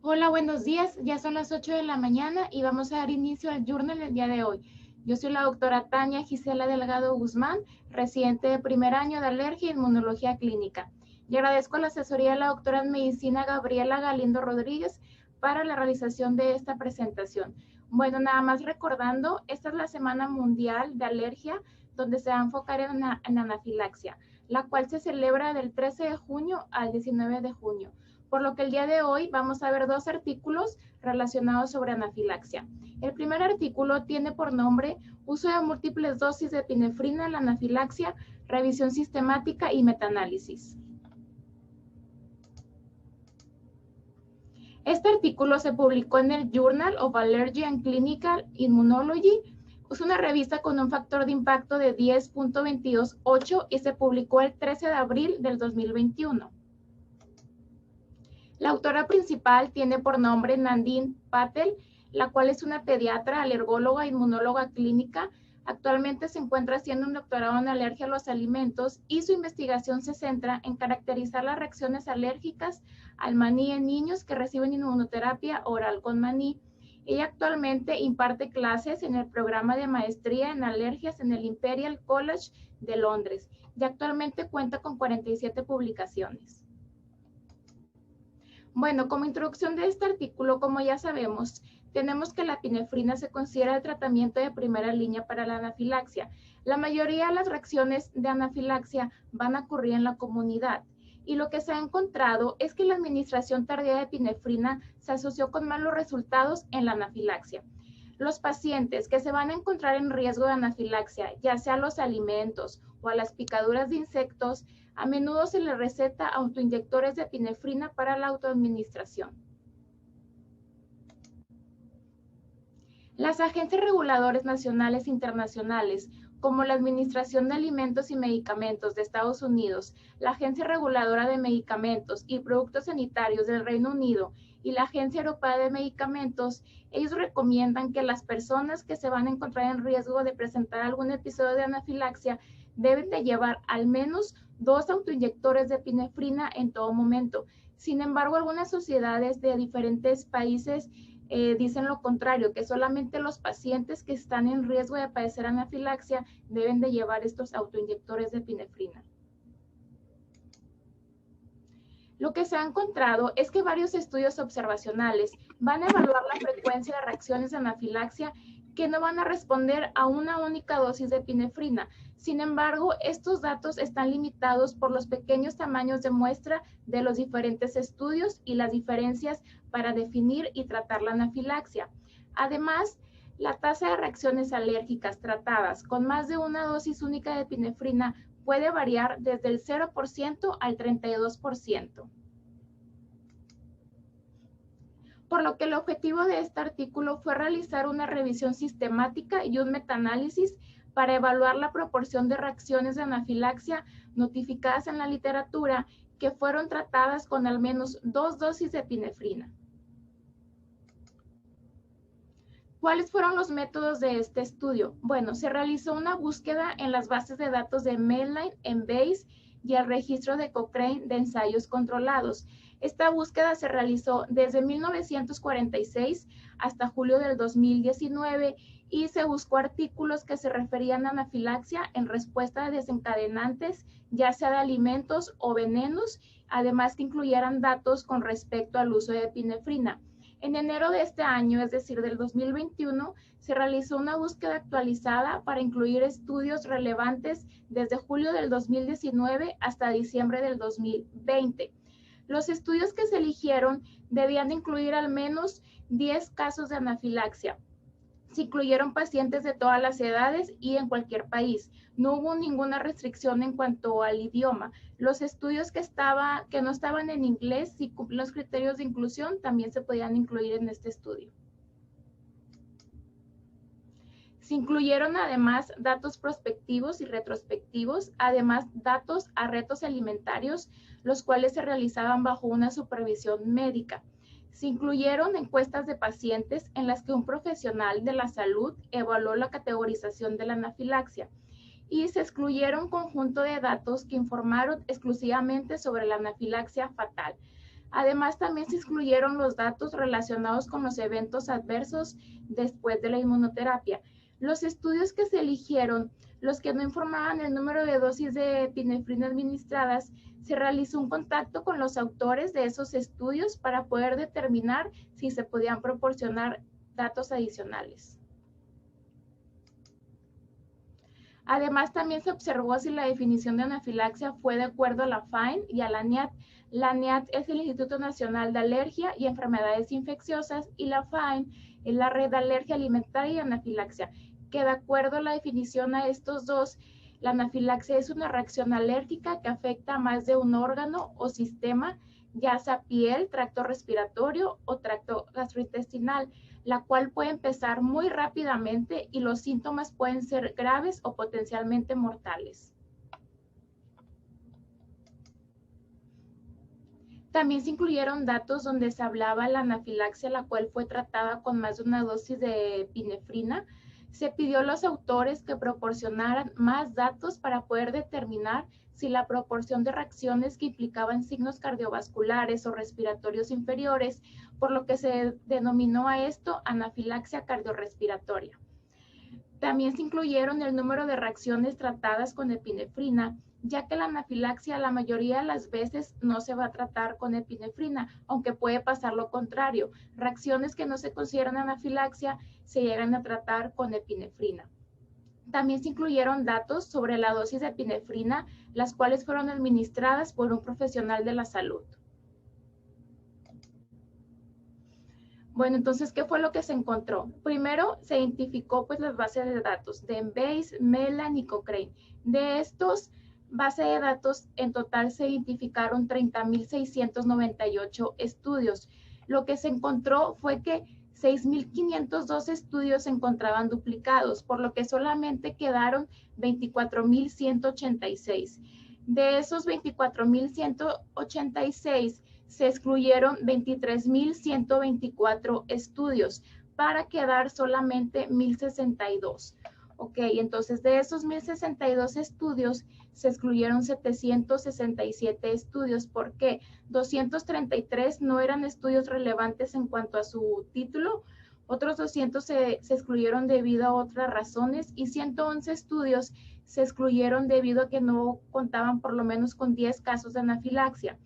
Hola, buenos días. Ya son las 8 de la mañana y vamos a dar inicio al journal el día de hoy. Yo soy la doctora Tania Gisela Delgado Guzmán, residente de primer año de alergia e inmunología clínica. Y agradezco la asesoría de la doctora en medicina Gabriela Galindo Rodríguez para la realización de esta presentación. Bueno, nada más recordando, esta es la Semana Mundial de Alergia, donde se va a enfocar en anafilaxia, la cual se celebra del 13 de junio al 19 de junio. Por lo que el día de hoy vamos a ver dos artículos relacionados sobre anafilaxia. El primer artículo tiene por nombre Uso de múltiples dosis de epinefrina en la anafilaxia, revisión sistemática y metaanálisis. Este artículo se publicó en el Journal of Allergy and Clinical Immunology. Es una revista con un factor de impacto de 10.228 y se publicó el 13 de abril del 2021. La autora principal tiene por nombre Nandini Patel, la cual es una pediatra, alergóloga, inmunóloga clínica. Actualmente se encuentra haciendo un doctorado en alergia a los alimentos y su investigación se centra en caracterizar las reacciones alérgicas al maní en niños que reciben inmunoterapia oral con maní. Ella actualmente imparte clases en el programa de maestría en alergias en el Imperial College de Londres y actualmente cuenta con 47 publicaciones. Bueno, como introducción de este artículo, como ya sabemos, tenemos que la epinefrina se considera el tratamiento de primera línea para la anafilaxia. La mayoría de las reacciones de anafilaxia van a ocurrir en la comunidad. Y lo que se ha encontrado es que la administración tardía de epinefrina se asoció con malos resultados en la anafilaxia. Los pacientes que se van a encontrar en riesgo de anafilaxia, ya sea a los alimentos o a las picaduras de insectos, a menudo se les receta autoinyectores de epinefrina para la autoadministración. Las agencias reguladoras nacionales e internacionales, como la Administración de Alimentos y Medicamentos de Estados Unidos, la Agencia Reguladora de Medicamentos y Productos Sanitarios del Reino Unido y la Agencia Europea de Medicamentos, ellos recomiendan que las personas que se van a encontrar en riesgo de presentar algún episodio de anafilaxia deben de llevar al menos 2 autoinyectores de epinefrina en todo momento. Sin embargo, algunas sociedades de diferentes países dicen lo contrario, que solamente los pacientes que están en riesgo de padecer anafilaxia deben de llevar estos autoinyectores de epinefrina. Lo que se ha encontrado es que varios estudios observacionales van a evaluar la frecuencia de reacciones de anafilaxia que no van a responder a una única dosis de epinefrina. Sin embargo, estos datos están limitados por los pequeños tamaños de muestra de los diferentes estudios y las diferencias para definir y tratar la anafilaxia. Además, la tasa de reacciones alérgicas tratadas con más de una dosis única de epinefrina puede variar desde el 0% al 32%. Por lo que el objetivo de este artículo fue realizar una revisión sistemática y un metaanálisis para evaluar la proporción de reacciones de anafilaxia notificadas en la literatura que fueron tratadas con al menos 2 dosis de epinefrina. ¿Cuáles fueron los métodos de este estudio? Bueno, se realizó una búsqueda en las bases de datos de Medline, Embase y el registro de Cochrane de ensayos controlados. Esta búsqueda se realizó desde 1946 hasta julio del 2019 y se buscó artículos que se referían a anafilaxia en respuesta a desencadenantes, ya sea de alimentos o venenos, además que incluyeran datos con respecto al uso de epinefrina. En enero de este año, es decir, del 2021, se realizó una búsqueda actualizada para incluir estudios relevantes desde julio del 2019 hasta diciembre del 2020. Los estudios que se eligieron debían incluir al menos 10 casos de anafilaxia. Se incluyeron pacientes de todas las edades y en cualquier país. No hubo ninguna restricción en cuanto al idioma. Los estudios que no estaban en inglés, si cumplen los criterios de inclusión, también se podían incluir en este estudio. Se incluyeron además datos prospectivos y retrospectivos, además datos a retos alimentarios, los cuales se realizaban bajo una supervisión médica. Se incluyeron encuestas de pacientes en las que un profesional de la salud evaluó la categorización de la anafilaxia y se excluyeron un conjunto de datos que informaron exclusivamente sobre la anafilaxia fatal. Además, también se excluyeron los datos relacionados con los eventos adversos después de la inmunoterapia. Los estudios que se eligieron, los que no informaban el número de dosis de epinefrina administradas, se realizó un contacto con los autores de esos estudios para poder determinar si se podían proporcionar datos adicionales. Además, también se observó si la definición de anafilaxia fue de acuerdo a la FINE y a la NIAT. La NIAT es el Instituto Nacional de Alergia y Enfermedades Infecciosas y la FINE es la Red de Alergia Alimentaria y Anafilaxia, que de acuerdo a la definición a estos dos, la anafilaxia es una reacción alérgica que afecta a más de un órgano o sistema, ya sea piel, tracto respiratorio o tracto gastrointestinal, la cual puede empezar muy rápidamente y los síntomas pueden ser graves o potencialmente mortales. También se incluyeron datos donde se hablaba de la anafilaxia, la cual fue tratada con más de una dosis de epinefrina. Se pidió a los autores que proporcionaran más datos para poder determinar si la proporción de reacciones que implicaban signos cardiovasculares o respiratorios inferiores, por lo que se denominó a esto anafilaxia cardiorrespiratoria. También se incluyeron el número de reacciones tratadas con epinefrina, ya que la anafilaxia la mayoría de las veces no se va a tratar con epinefrina, aunque puede pasar lo contrario. Reacciones que no se consideran anafilaxia se llegan a tratar con epinefrina. También se incluyeron datos sobre la dosis de epinefrina, las cuales fueron administradas por un profesional de la salud. Bueno, entonces, ¿qué fue lo que se encontró? Primero, se identificó pues las bases de datos de Embase, Medline y Cochrane. De estos bases de datos, en total se identificaron 30.698 estudios. Lo que se encontró fue que 6.502 estudios se encontraban duplicados, por lo que solamente quedaron 24.186. De esos 24.186, se excluyeron 23.124 estudios para quedar solamente 1.062. Ok, entonces de esos 1.062 estudios se excluyeron 767 estudios. ¿Por qué? 233 no eran estudios relevantes en cuanto a su título, otros 200 se excluyeron debido a otras razones y 111 estudios se excluyeron debido a que no contaban por lo menos con 10 casos de anafilaxia.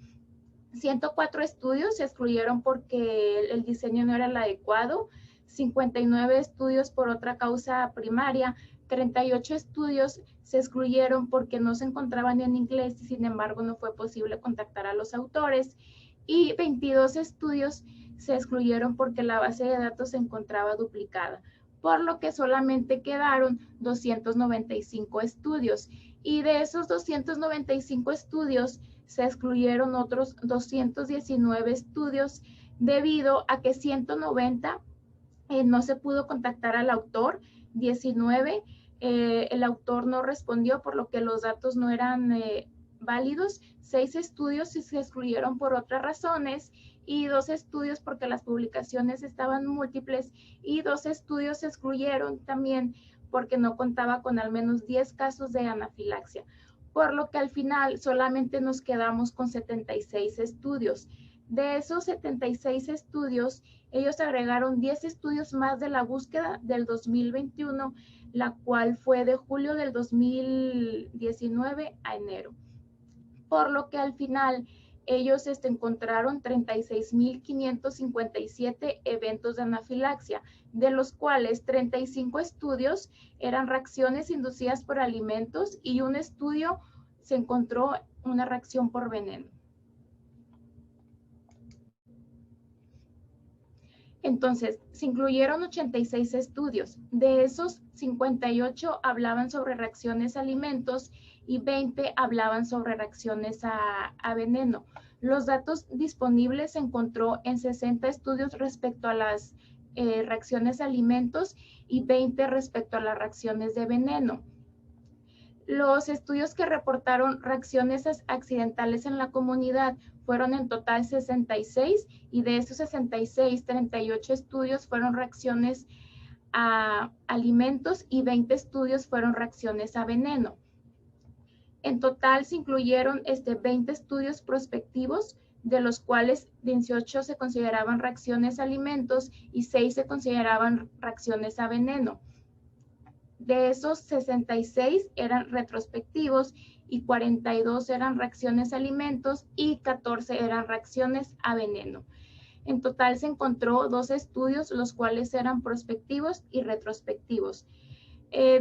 104 estudios se excluyeron porque el diseño no era el adecuado, 59 estudios por otra causa primaria, 38 estudios se excluyeron porque no se encontraban en inglés y sin embargo no fue posible contactar a los autores y 22 estudios se excluyeron porque la base de datos se encontraba duplicada, por lo que solamente quedaron 295 estudios y de esos 295 estudios se excluyeron otros 219 estudios debido a que 190 no se pudo contactar al autor, 19 el autor no respondió por lo que los datos no eran válidos, 6 estudios se excluyeron por otras razones y 2 estudios porque las publicaciones estaban múltiples y 2 estudios se excluyeron también porque no contaba con al menos 10 casos de anafilaxia, por lo que al final solamente nos quedamos con 76 estudios. De esos 76 estudios, ellos agregaron 10 estudios más de la búsqueda del 2021, la cual fue de julio del 2019 a enero. Por lo que al final ellos encontraron 36.557 eventos de anafilaxia, de los cuales 35 estudios eran reacciones inducidas por alimentos y un estudio se encontró una reacción por veneno. Entonces, se incluyeron 86 estudios. De esos, 58 hablaban sobre reacciones a alimentos y 20 hablaban sobre reacciones a veneno. Los datos disponibles se encontró en 60 estudios respecto a las reacciones a alimentos y 20 respecto a las reacciones de veneno. Los estudios que reportaron reacciones accidentales en la comunidad fueron en total 66 y de esos 66, 38 estudios fueron reacciones a alimentos y 20 estudios fueron reacciones a veneno. En total se incluyeron 20 estudios prospectivos de los cuales 18 se consideraban reacciones a alimentos y 6 se consideraban reacciones a veneno. De esos, 66 eran retrospectivos y 42 eran reacciones a alimentos y 14 eran reacciones a veneno. En total se encontró 2 estudios, los cuales eran prospectivos y retrospectivos.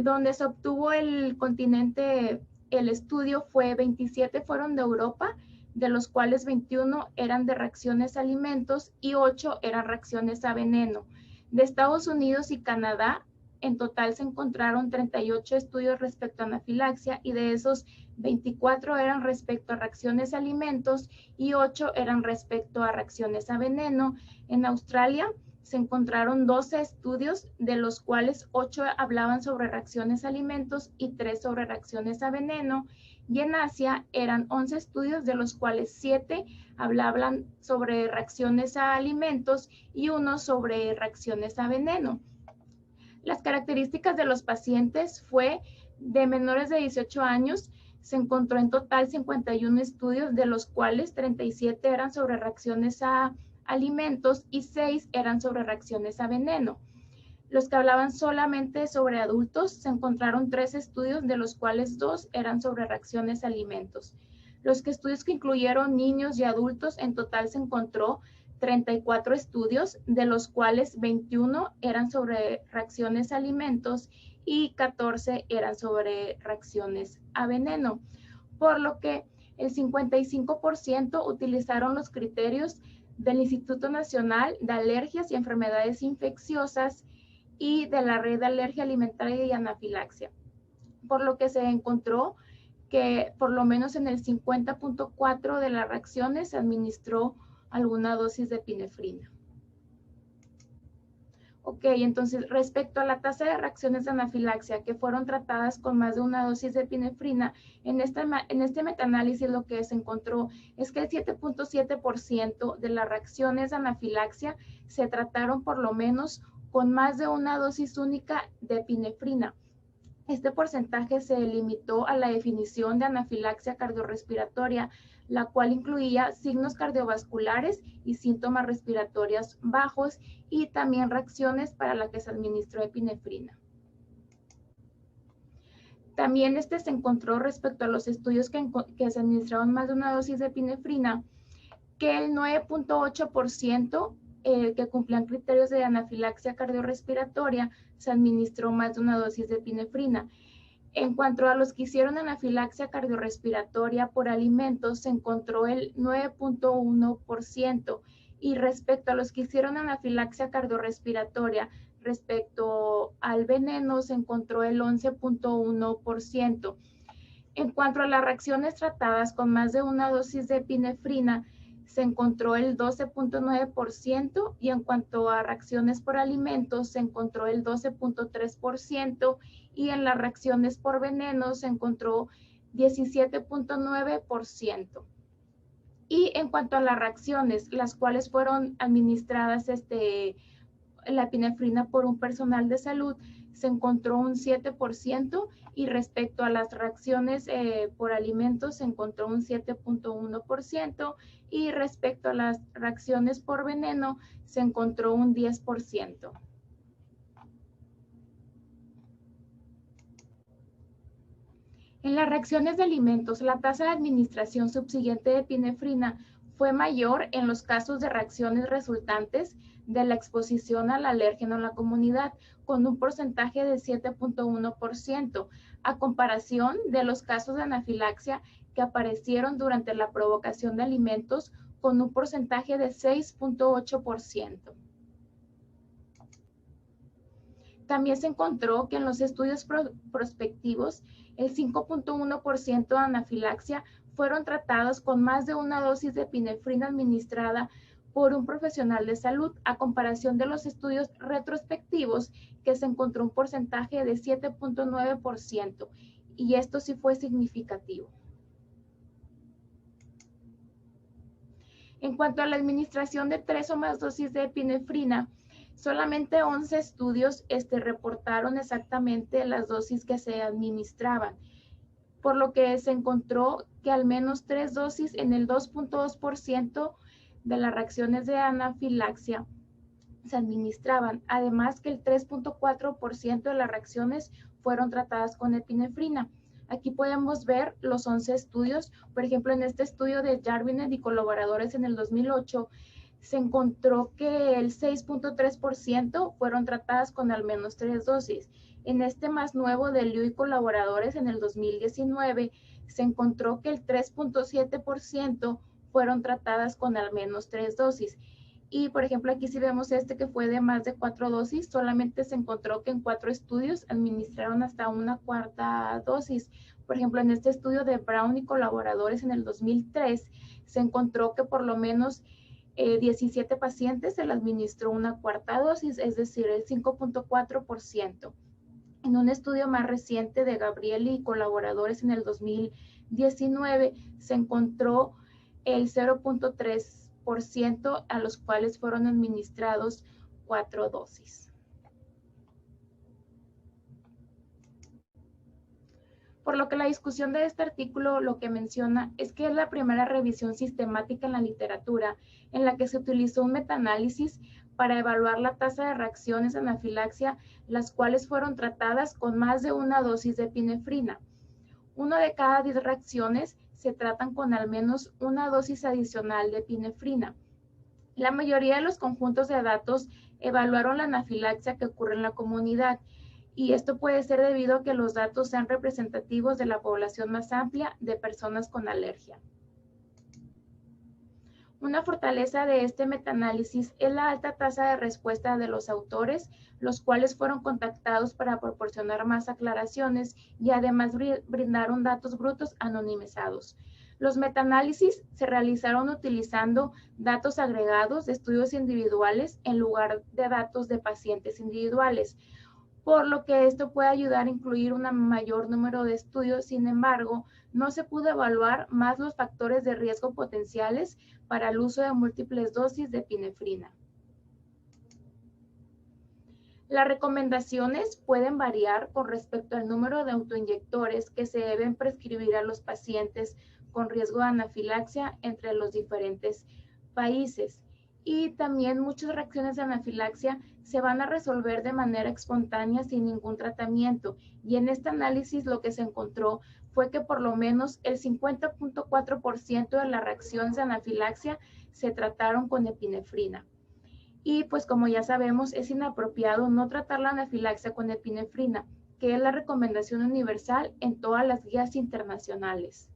Donde se obtuvo el continente, el estudio fue 27 fueron de Europa, de los cuales 21 eran de reacciones a alimentos y 8 eran reacciones a veneno. De Estados Unidos y Canadá, en total se encontraron 38 estudios respecto a anafilaxia y de esos 24 eran respecto a reacciones a alimentos y 8 eran respecto a reacciones a veneno. En Australia se encontraron 12 estudios, de los cuales 8 hablaban sobre reacciones a alimentos y 3 sobre reacciones a veneno. Y en Asia eran 11 estudios, de los cuales 7 hablaban sobre reacciones a alimentos y 1 sobre reacciones a veneno. Las características de los pacientes fue de menores de 18 años, se encontró en total 51 estudios, de los cuales 37 eran sobre reacciones a alimentos y 6 eran sobre reacciones a veneno. Los que hablaban solamente sobre adultos, se encontraron 3 estudios, de los cuales 2 eran sobre reacciones a alimentos. Los estudios que incluyeron niños y adultos, en total se encontró 34 estudios, de los cuales 21 eran sobre reacciones a alimentos y 14 eran sobre reacciones a veneno, por lo que el 55% utilizaron los criterios del Instituto Nacional de Alergias y Enfermedades Infecciosas y de la Red de Alergia Alimentaria y Anafilaxia, por lo que se encontró que por lo menos en el 50.4% de las reacciones se administró alguna dosis de epinefrina. Ok, entonces respecto a la tasa de reacciones de anafilaxia que fueron tratadas con más de una dosis de epinefrina, en este metaanálisis lo que se encontró es que el 7.7% de las reacciones de anafilaxia se trataron por lo menos con más de una dosis única de epinefrina. Este porcentaje se limitó a la definición de anafilaxia cardiorrespiratoria, la cual incluía signos cardiovasculares y síntomas respiratorios bajos y también reacciones para las que se administró epinefrina. También se encontró respecto a los estudios que se administraron más de una dosis de epinefrina, que el 9.8% que cumplían criterios de anafilaxia cardiorrespiratoria se administró más de una dosis de epinefrina. En cuanto a los que hicieron anafilaxia cardiorrespiratoria por alimentos, se encontró el 9.1%, y respecto a los que hicieron anafilaxia cardiorrespiratoria respecto al veneno, se encontró el 11.1%. En cuanto a las reacciones tratadas con más de una dosis de epinefrina, se encontró el 12.9%, y en cuanto a reacciones por alimentos se encontró el 12.3%, y en las reacciones por veneno se encontró 17.9%. Y en cuanto a las reacciones, las cuales fueron administradas la epinefrina por un personal de salud, se encontró un 7%, y respecto a las reacciones por alimentos se encontró un 7.1%, y respecto a las reacciones por veneno se encontró un 10%. En las reacciones de alimentos, la tasa de administración subsiguiente de epinefrina fue mayor en los casos de reacciones resultantes de la exposición al alérgeno en la comunidad, con un porcentaje de 7.1%, a comparación de los casos de anafilaxia que aparecieron durante la provocación de alimentos, con un porcentaje de 6.8%. También se encontró que en los estudios prospectivos, el 5.1% de anafilaxia fueron tratados con más de una dosis de epinefrina administrada por un profesional de salud, a comparación de los estudios retrospectivos, que se encontró un porcentaje de 7.9%, y esto sí fue significativo. En cuanto a la administración de 3 o más dosis de epinefrina, solamente 11 estudios reportaron exactamente las dosis que se administraban. por lo que se encontró que al menos 3 dosis en el 2.2% de las reacciones de anafilaxia se administraban, además que el 3.4% de las reacciones fueron tratadas con epinefrina. Aquí podemos ver los 11 estudios. Por ejemplo, en este estudio de Jarvinet y colaboradores en el 2008, se encontró que el 6.3% fueron tratadas con al menos 3 dosis. En este más nuevo de Liu y colaboradores en el 2019, se encontró que el 3.7% fueron tratadas con al menos 3 dosis. Y, por ejemplo, aquí si vemos este que fue de más de 4 dosis, solamente se encontró que en 4 estudios administraron hasta una cuarta dosis. Por ejemplo, en este estudio de Brown y colaboradores en el 2003, se encontró que por lo menos 17 pacientes se les administró una cuarta dosis, es decir, el 5.4%. En un estudio más reciente de Gabrieli y colaboradores en el 2019, se encontró el 0.3% a los cuales fueron administrados 4 dosis. Por lo que la discusión de este artículo lo que menciona es que es la primera revisión sistemática en la literatura en la que se utilizó un metaanálisis para evaluar la tasa de reacciones de anafilaxia, las cuales fueron tratadas con más de una dosis de epinefrina. 1 de cada 10 reacciones se tratan con al menos una dosis adicional de epinefrina. La mayoría de los conjuntos de datos evaluaron la anafilaxia que ocurre en la comunidad, y esto puede ser debido a que los datos sean representativos de la población más amplia de personas con alergia. Una fortaleza de este metaanálisis es la alta tasa de respuesta de los autores, los cuales fueron contactados para proporcionar más aclaraciones y además brindaron datos brutos anonimizados. Los metaanálisis se realizaron utilizando datos agregados de estudios individuales en lugar de datos de pacientes individuales, por lo que esto puede ayudar a incluir un mayor número de estudios. Sin embargo, no se pudo evaluar más los factores de riesgo potenciales para el uso de múltiples dosis de epinefrina. Las recomendaciones pueden variar con respecto al número de autoinyectores que se deben prescribir a los pacientes con riesgo de anafilaxia entre los diferentes países. Y también muchas reacciones de anafilaxia se van a resolver de manera espontánea sin ningún tratamiento. Y en este análisis lo que se encontró fue que por lo menos el 50.4% de las reacciones de anafilaxia se trataron con epinefrina. Y pues como ya sabemos, es inapropiado no tratar la anafilaxia con epinefrina, que es la recomendación universal en todas las guías internacionales.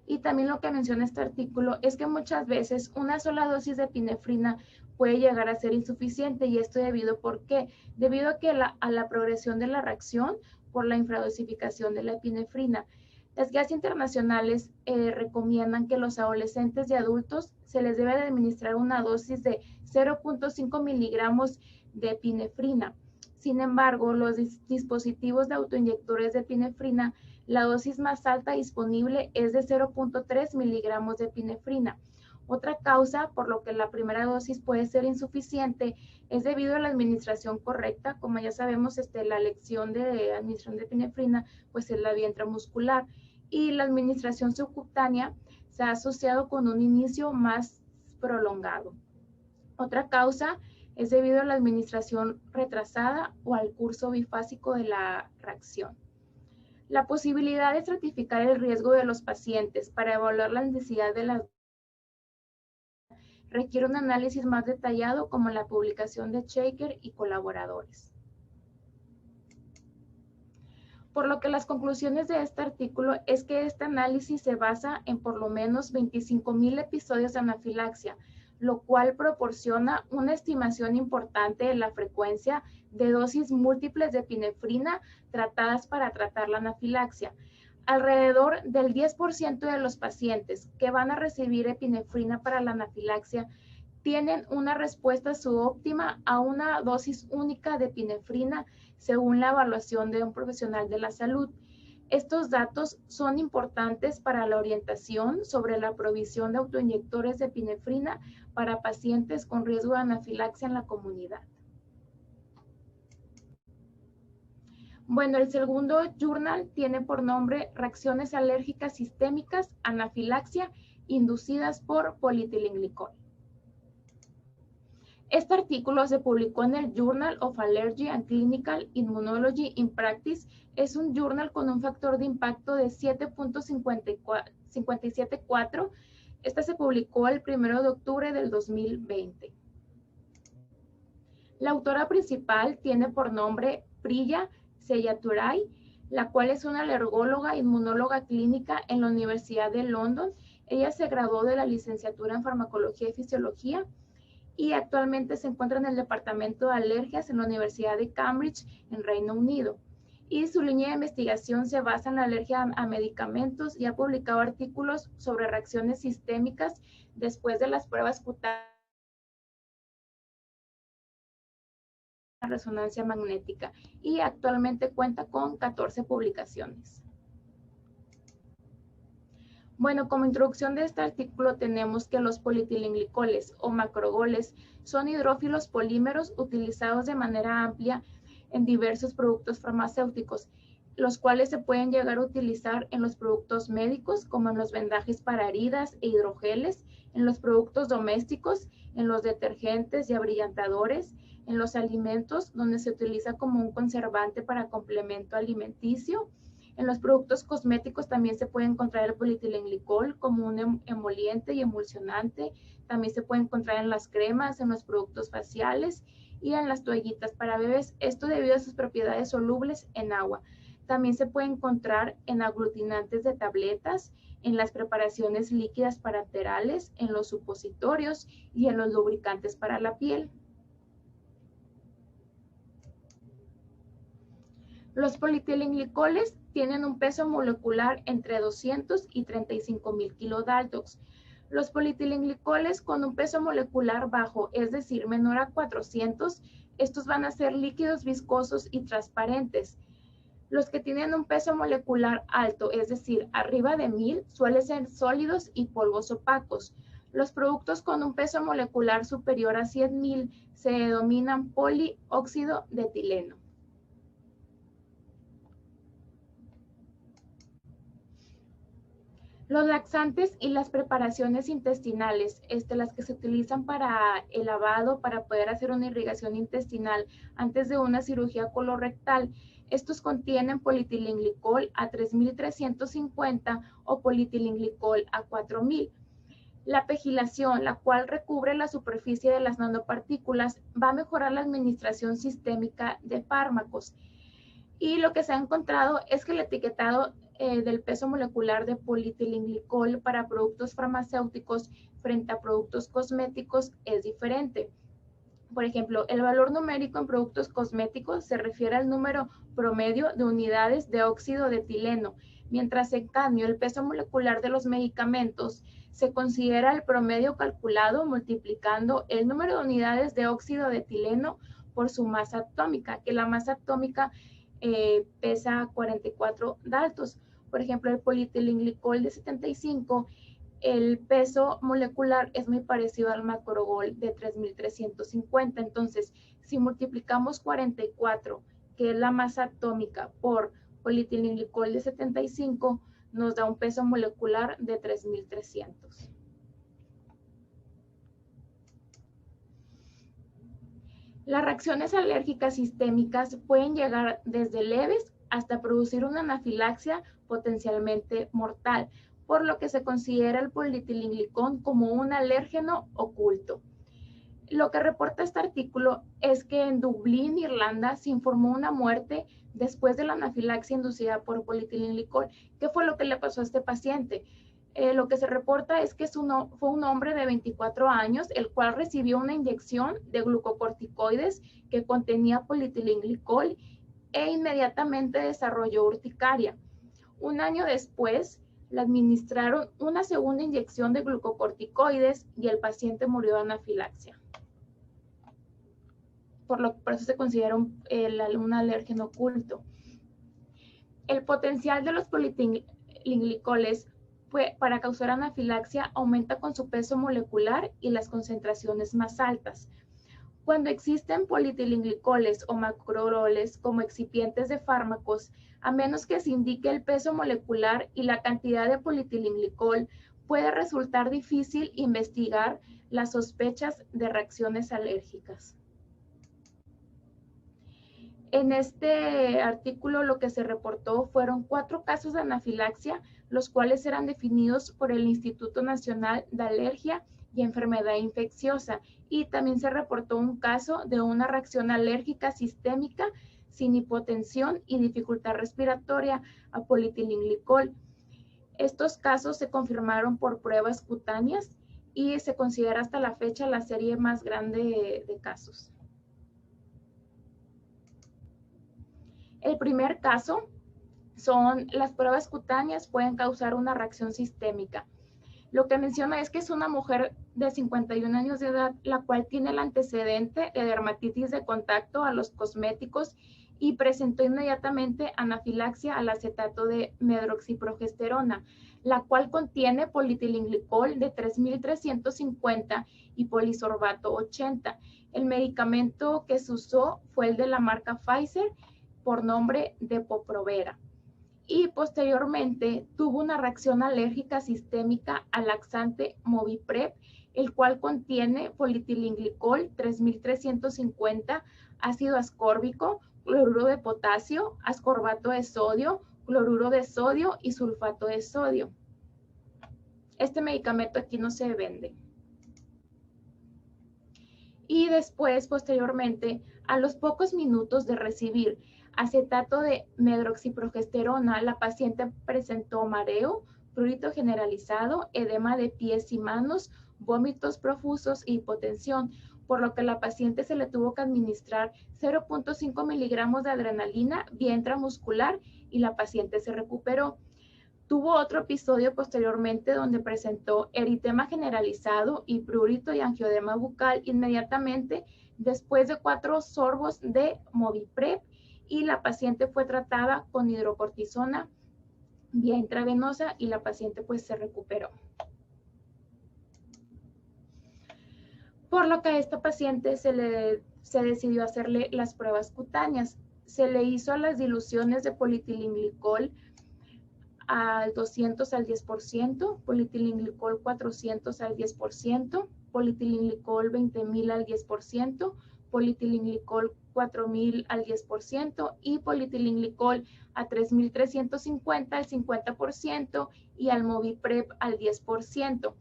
Y también lo que menciona este artículo es que muchas veces una sola dosis de epinefrina puede llegar a ser insuficiente, y esto debido a que a la progresión de la reacción por la infradosificación de la epinefrina. Las guías internacionales recomiendan que los adolescentes y adultos se les debe de administrar una dosis de 0.5 miligramos de epinefrina. Sin embargo, los dispositivos de autoinyectores de epinefrina, la dosis más alta disponible es de 0.3 miligramos de epinefrina. Otra causa por lo que la primera dosis puede ser insuficiente es debido a la administración correcta. Como ya sabemos, la lección de administración de epinefrina pues es la vía intramuscular, y la administración subcutánea se ha asociado con un inicio más prolongado. Otra causa es debido a la administración retrasada o al curso bifásico de la reacción. La posibilidad de estratificar el riesgo de los pacientes para evaluar la necesidad de las requiere un análisis más detallado, como la publicación de Shaker y colaboradores. Por lo que las conclusiones de este artículo es que este análisis se basa en por lo menos 25,000 episodios de anafilaxia, lo cual proporciona una estimación importante de la frecuencia de dosis múltiples de epinefrina tratadas para tratar la anafilaxia. Alrededor del 10% de los pacientes que van a recibir epinefrina para la anafilaxia tienen una respuesta subóptima a una dosis única de epinefrina, según la evaluación de un profesional de la salud. Estos datos son importantes para la orientación sobre la provisión de autoinyectores de epinefrina para pacientes con riesgo de anafilaxia en la comunidad. Bueno, el segundo journal tiene por nombre Reacciones alérgicas sistémicas, anafilaxia, inducidas por polietilenglicol. Este artículo se publicó en el Journal of Allergy and Clinical Immunology in Practice. Es un journal con un factor de impacto de 7.574. Esta se publicó el 1 de octubre del 2020. La autora principal tiene por nombre Priya Seyaturai, la cual es una alergóloga inmunóloga clínica en la Universidad de London. Ella se graduó de la licenciatura en farmacología y fisiología y actualmente se encuentra en el departamento de alergias en la Universidad de Cambridge, en Reino Unido. Y su línea de investigación se basa en la alergia a medicamentos y ha publicado artículos sobre reacciones sistémicas después de las pruebas cutáneas de resonancia magnética y actualmente cuenta con 14 publicaciones. Bueno, como introducción de este artículo tenemos que los polietilenglycoles o macrogoles son hidrófilos polímeros utilizados de manera amplia en diversos productos farmacéuticos, los cuales se pueden llegar a utilizar en los productos médicos, como en los vendajes para heridas e hidrogeles, en los productos domésticos, en los detergentes y abrillantadores, en los alimentos, donde se utiliza como un conservante para complemento alimenticio. En los productos cosméticos también se puede encontrar el polietilenglicol como un emoliente y emulsionante. También se puede encontrar en las cremas, en los productos faciales y en las toallitas para bebés. Esto debido a sus propiedades solubles en agua. También se puede encontrar en aglutinantes de tabletas, en las preparaciones líquidas parenterales, en los supositorios y en los lubricantes para la piel. Los polietilenglycoles tienen un peso molecular entre 200 y 35.000 kilodaltons. Los polietilenglycoles con un peso molecular bajo, es decir, menor a 400, estos van a ser líquidos viscosos y transparentes. Los que tienen un peso molecular alto, es decir, arriba de 1000, suelen ser sólidos y polvos opacos. Los productos con un peso molecular superior a 100.000 se denominan polióxido de etileno. Los laxantes y las preparaciones intestinales, las que se utilizan para el lavado, para poder hacer una irrigación intestinal antes de una cirugía colorectal, estos contienen polietilenglicol a 3.350 o polietilenglicol a 4.000. La pegilación, la cual recubre la superficie de las nanopartículas, va a mejorar la administración sistémica de fármacos. Y lo que se ha encontrado es que el etiquetado del peso molecular de polietilenglicol para productos farmacéuticos frente a productos cosméticos es diferente. Por ejemplo, el valor numérico en productos cosméticos se refiere al número promedio de unidades de óxido de etileno, mientras en cambio el peso molecular de los medicamentos se considera el promedio calculado multiplicando el número de unidades de óxido de etileno por su masa atómica, que la masa atómica pesa 44 daltons. Por ejemplo, el polietilenglicol de 75, el peso molecular es muy parecido al macrogol de 3.350. Entonces, si multiplicamos 44, que es la masa atómica, por polietilenglicol de 75, nos da un peso molecular de 3.300. Las reacciones alérgicas sistémicas pueden llegar desde leves hasta producir una anafilaxia potencialmente mortal, por lo que se considera el polietilenglicol como un alérgeno oculto. Lo que reporta este artículo es que en Dublín, Irlanda, se informó una muerte después de la anafilaxia inducida por polietilenglicol. ¿Qué fue lo que le pasó a este paciente? Lo que se reporta es que fue un hombre de 24 años, el cual recibió una inyección de glucocorticoides que contenía polietilenglicol e inmediatamente desarrolló urticaria. Un año después, le administraron una segunda inyección de glucocorticoides y el paciente murió de anafilaxia. Por eso se considera un alérgeno oculto. El potencial de los polietilenglycoles para causar anafilaxia aumenta con su peso molecular y las concentraciones más altas. Cuando existen polietilenglicol o macrololes como excipientes de fármacos, a menos que se indique el peso molecular y la cantidad de polietilenglicol, puede resultar difícil investigar las sospechas de reacciones alérgicas. En este artículo lo que se reportó fueron 4 casos de anafilaxia, los cuales eran definidos por el Instituto Nacional de Alergia y Enfermedad Infecciosa, y también se reportó un caso de una reacción alérgica sistémica sin hipotensión y dificultad respiratoria a polietilenglicol. Estos casos se confirmaron por pruebas cutáneas y se considera hasta la fecha la serie más grande de casos. El primer caso son las pruebas cutáneas pueden causar una reacción sistémica. Lo que menciona es que es una mujer de 51 años de edad, la cual tiene el antecedente de dermatitis de contacto a los cosméticos y presentó inmediatamente anafilaxia al acetato de medroxiprogesterona, la cual contiene polietilenglicol de 3.350 y polisorbato 80. El medicamento que se usó fue el de la marca Pfizer por nombre Depo-Provera. Y posteriormente tuvo una reacción alérgica sistémica al laxante Moviprep, el cual contiene polietilenglicol 3.350, ácido ascórbico, cloruro de potasio, ascorbato de sodio, cloruro de sodio y sulfato de sodio. Este medicamento aquí no se vende. Y después, posteriormente, a los pocos minutos de recibir acetato de medroxiprogesterona, la paciente presentó mareo, prurito generalizado, edema de pies y manos, vómitos profusos e hipotensión, por lo que la paciente se le tuvo que administrar 0.5 miligramos de adrenalina vía intramuscular y la paciente se recuperó. Tuvo otro episodio posteriormente donde presentó eritema generalizado y prurito y angioedema bucal inmediatamente después de 4 sorbos de Moviprep, y la paciente fue tratada con hidrocortisona vía intravenosa y la paciente pues se recuperó. Por lo que a esta paciente se decidió hacerle las pruebas cutáneas. Se le hizo las diluciones de polietilenglicol al 200 al 10%, polietilenglicol 400 al 10%, polietilenglicol 20.000 al 10%, polietilenglicol 4.000 al 10% y polietilenglicol a 3.350 al 50% y al Moviprep al 10%.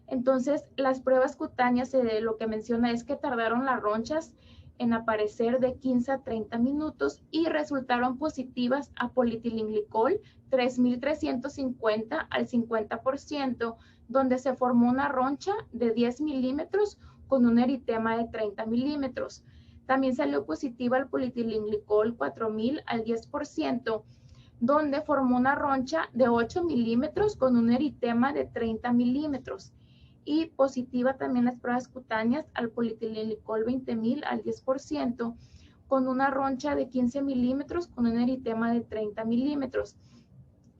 Entonces, las pruebas cutáneas lo que menciona es que tardaron las ronchas en aparecer de 15 a 30 minutos y resultaron positivas a polietilenglicol 3.350 al 50%, donde se formó una roncha de 10 milímetros con un eritema de 30 milímetros. También salió positiva al polietilenglicol 4.000 al 10%, donde formó una roncha de 8 milímetros con un eritema de 30 milímetros. Y positiva también las pruebas cutáneas al polietilenglicol 20.000 al 10%, con una roncha de 15 milímetros con un eritema de 30 milímetros.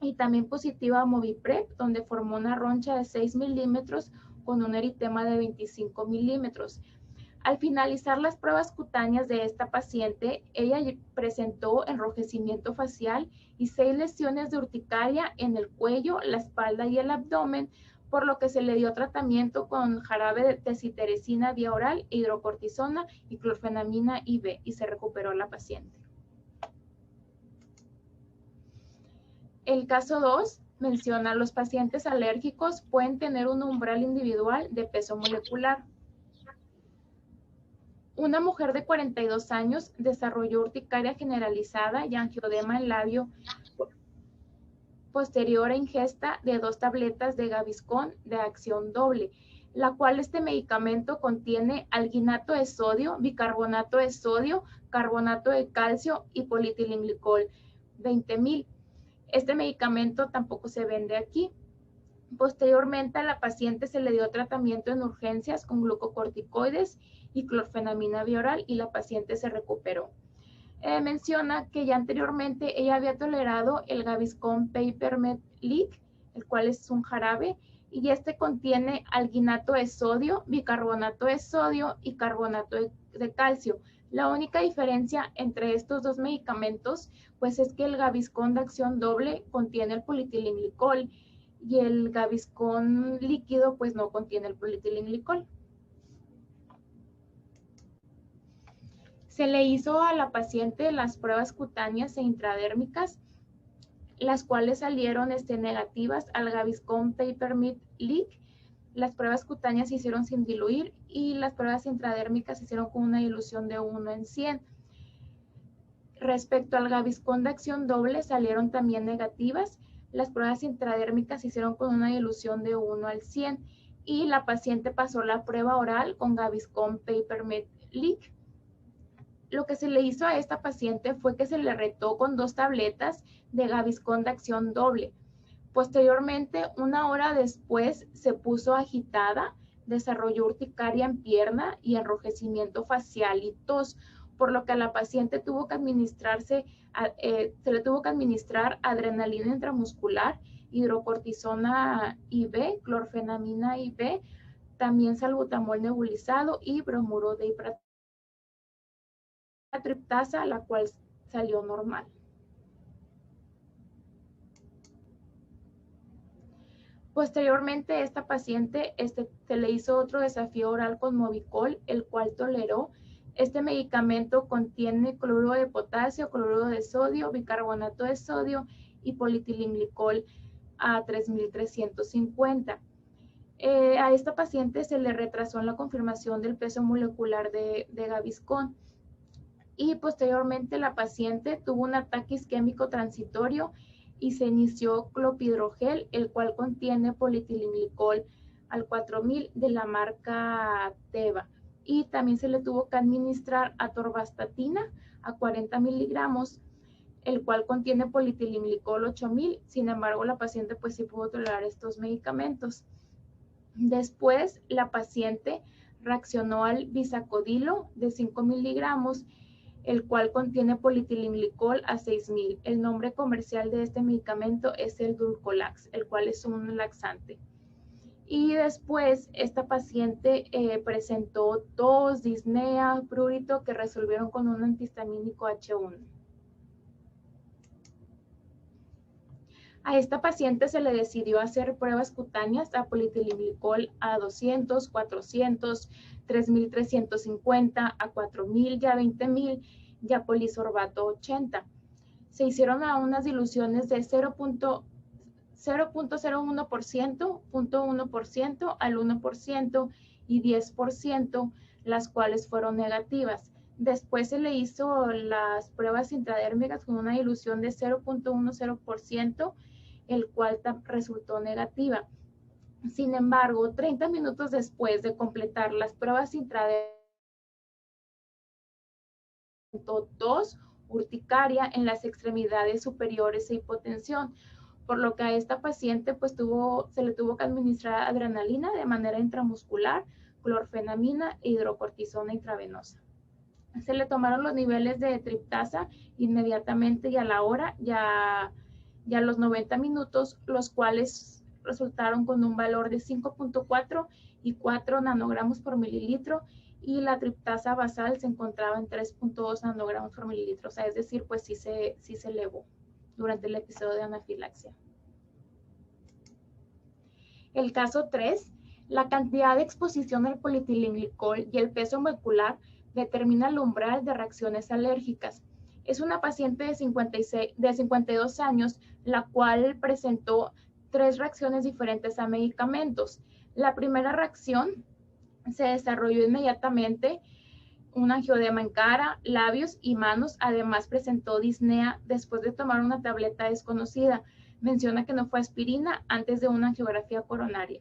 Y también positiva a Moviprep, donde formó una roncha de 6 milímetros con un eritema de 25 milímetros. Al finalizar las pruebas cutáneas de esta paciente, ella presentó enrojecimiento facial y 6 lesiones de urticaria en el cuello, la espalda y el abdomen, por lo que se le dio tratamiento con jarabe de tesiteresina vía oral, hidrocortisona y clorfenamina IV y se recuperó la paciente. El caso 2 menciona los pacientes alérgicos pueden tener un umbral individual de peso molecular. Una mujer de 42 años desarrolló urticaria generalizada y angioedema en labio posterior a ingesta de 2 tabletas de Gaviscon de acción doble, la cual este medicamento contiene alginato de sodio, bicarbonato de sodio, carbonato de calcio y polietilenglicol 20.000. Este medicamento tampoco se vende aquí. Posteriormente a la paciente se le dio tratamiento en urgencias con glucocorticoides y clorfenamina vía oral y la paciente se recuperó. Menciona que ya anteriormente ella había tolerado el Gaviscon Papermed Leak, el cual es un jarabe y este contiene alginato de sodio, bicarbonato de sodio y carbonato de calcio. La única diferencia entre estos dos medicamentos pues es que el Gaviscon de acción doble contiene el polietilenglicol y el Gaviscon líquido pues no contiene el polietilenglicol. Se le hizo a la paciente las pruebas cutáneas e intradérmicas, las cuales salieron negativas al Gaviscon Peppermint Leak. Las pruebas cutáneas se hicieron sin diluir y las pruebas intradérmicas se hicieron con una dilución de 1 en 100. Respecto al Gaviscon de acción doble, salieron también negativas. Las pruebas intradérmicas se hicieron con una dilución de 1 al 100 y la paciente pasó la prueba oral con Gaviscon Peppermint Leak. Lo que se le hizo a esta paciente fue que se le retó con 2 tabletas de Gaviscon de acción doble. Posteriormente, 1 hora después, se puso agitada, desarrolló urticaria en pierna y enrojecimiento facial y tos, por lo que a la paciente tuvo que administrarse, se le tuvo que administrar adrenalina intramuscular, hidrocortisona IV, clorfenamina IV, también salbutamol nebulizado y bromuro de triptasa, la cual salió normal. Posteriormente, esta paciente se le hizo otro desafío oral con Movicol, el cual toleró. Este medicamento contiene cloruro de potasio, cloruro de sodio, bicarbonato de sodio y polietilenglicol a 3350. A esta paciente se le retrasó en la confirmación del peso molecular de Gaviscon. Y posteriormente la paciente tuvo un ataque isquémico transitorio y se inició clopidogrel, el cual contiene polietilenglicol al 4000 de la marca Teva. Y también se le tuvo que administrar atorvastatina a 40 miligramos, el cual contiene polietilenglicol 8000. Sin embargo, la paciente pues sí pudo tolerar estos medicamentos. Después, la paciente reaccionó al bisacodilo de 5 miligramos, el cual contiene polietilenglicol a 6000. El nombre comercial de este medicamento es el Dulcolax, el cual es un laxante. Y después esta paciente presentó tos, disnea, prurito que resolvieron con un antihistamínico H1. A esta paciente se le decidió hacer pruebas cutáneas a polietilenglicol a 200, 400, 3350, a 4000 y a 20000 y a polisorbato 80. Se hicieron a unas diluciones de 0.01%, 0.1% al 1% y 10%, las cuales fueron negativas. Después se le hizo las pruebas intradérmicas con una dilución de 0.10%, el cual resultó negativa. Sin embargo, 30 minutos después de completar las pruebas intradérmicas, tos, urticaria en las extremidades superiores e hipotensión, por lo que a esta paciente pues se le tuvo que administrar adrenalina de manera intramuscular, clorfenamina e hidrocortisona intravenosa. Se le tomaron los niveles de triptasa inmediatamente y a la hora, ya a los 90 minutos, los cuales resultaron con un valor de 5.4 y 4 nanogramos por mililitro, y la triptasa basal se encontraba en 3.2 nanogramos por mililitro, o sea, es decir, pues sí se elevó durante el episodio de anafilaxia. El caso 3, la cantidad de exposición al polietilenglicol y el peso molecular determina el umbral de reacciones alérgicas. Es una paciente de 52 años, la cual presentó 3 reacciones diferentes a medicamentos. La primera reacción se desarrolló inmediatamente un angioedema en cara, labios y manos. Además presentó disnea después de tomar una tableta desconocida. Menciona que no fue aspirina antes de una angiografía coronaria.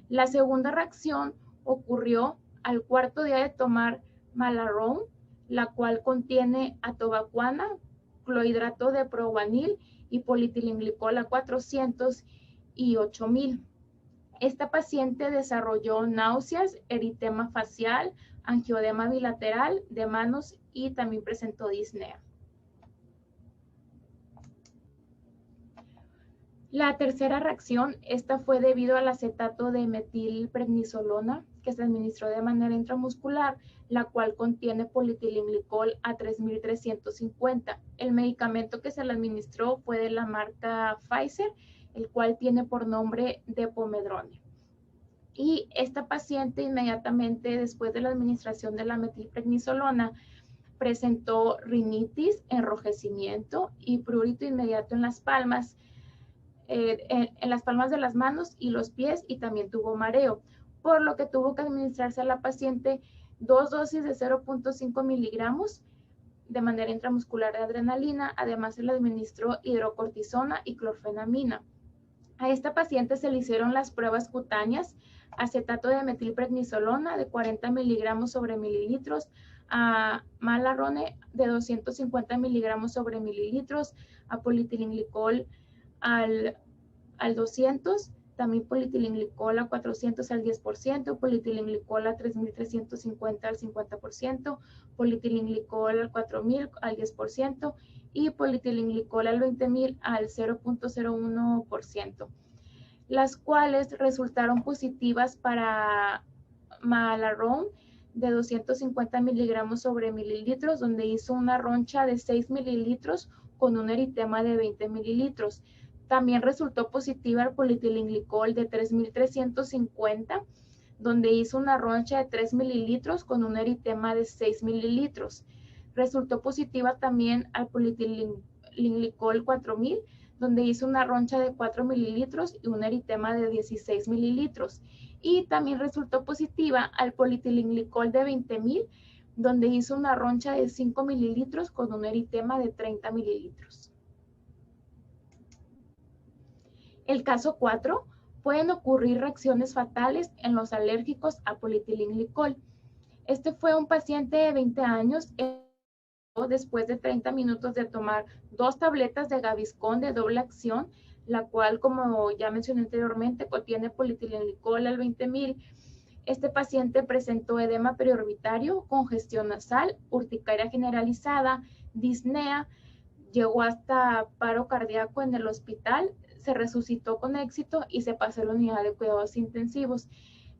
La segunda reacción ocurrió al 4.º día de tomar Malarone, la cual contiene atovaquona, clorhidrato de provanil y polietilenglicol a 400 y 8000. Esta paciente desarrolló náuseas, eritema facial, angioedema bilateral de manos y también presentó disnea. La tercera reacción, esta fue debido al acetato de metilprednisolona que se administró de manera intramuscular, la cual contiene polietilenglicol a 3350. El medicamento que se le administró fue de la marca Pfizer, el cual tiene por nombre Depomedrone. Y esta paciente inmediatamente después de la administración de la metilprednisolona presentó rinitis, enrojecimiento y prurito inmediato en las palmas, en las palmas de las manos y los pies, y también tuvo mareo, por lo que tuvo que administrarse a la paciente 2 dosis de 0.5 miligramos de manera intramuscular de adrenalina. Además se le administró hidrocortisona y clorfenamina. A esta paciente se le hicieron las pruebas cutáneas, acetato de metilprednisolona de 40 miligramos sobre mililitros, a malarone de 250 miligramos sobre mililitros, a polietilenglicol al 200, también polietilenglicol a 400 al 10%, polietilenglicol a 3350 al 50%, polietilenglicol al 4000 al 10% y polietilenglicol al 20000 al 0.01%, las cuales resultaron positivas para malarone de 250 miligramos sobre mililitros, donde hizo una roncha de 6 mililitros con un eritema de 20 mililitros. También resultó positiva el polietilenglicol de 3350, donde hizo una roncha de 3 mililitros con un eritema de 6 mililitros. Resultó positiva también al polietilenglicol 4000, donde hizo una roncha de 4 mililitros y un eritema de 16 mililitros. Y también resultó positiva al polietilenglicol de 20000, donde hizo una roncha de 5 mililitros con un eritema de 30 mililitros. El caso 4, pueden ocurrir reacciones fatales en los alérgicos a polietilenglicol. Este fue un paciente de 20 años, después de 30 minutos de tomar 2 tabletas de Gaviscon de doble acción, la cual, como ya mencioné anteriormente, contiene polietilenglicol al 20000. Este paciente presentó edema periorbitario, congestión nasal, urticaria generalizada, disnea, llegó hasta paro cardíaco en el hospital, se resucitó con éxito y se pasó a la unidad de cuidados intensivos.